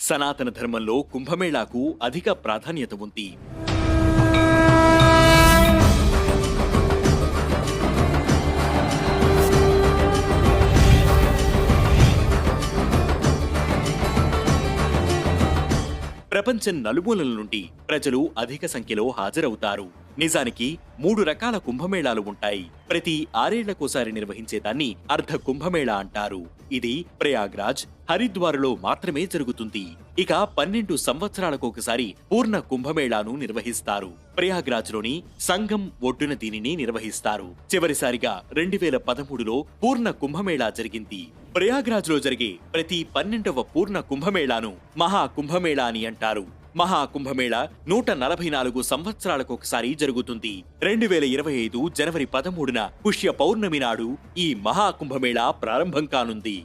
సనాతన ధర్మంలో కుంభమేళాకు అధిక ప్రాధాన్యత ఉంది. ప్రపంచం నలుమూలల నుండి ప్రజలు అధిక సంఖ్యలో హాజరవుతారు. నిజానికి 3 రకాల కుంభమేళాలు ఉంటాయి. ప్రతి 6 ఏళ్లకోసారి నిర్వహించేదాన్ని అర్ధ కుంభమేళా అంటారు. ఇది ప్రయాగ్రాజ్, హరిద్వార్లో మాత్రమే జరుగుతుంది. ఇక 12 సంవత్సరాలకొకసారి పూర్ణ కుంభమేళాను నిర్వహిస్తారు. ప్రయాగ్రాజ్లోని సంగం ఒడ్డున దీనిని నిర్వహిస్తారు. చివరిసారిగా 2013లో పూర్ణ కుంభమేళా జరిగింది. ప్రయాగ్రాజ్లో జరిగే ప్రతి 12వ పూర్ణ కుంభమేళాను మహా కుంభమేళా అని అంటారు. మహా కుంభమేళా 144 సంవత్సరాలకొకసారి జరుగుతుంది. 2025 జనవరి 13న పుష్య పౌర్ణమి నాడు ఈ మహా కుంభమేళా ప్రారంభం కానుంది.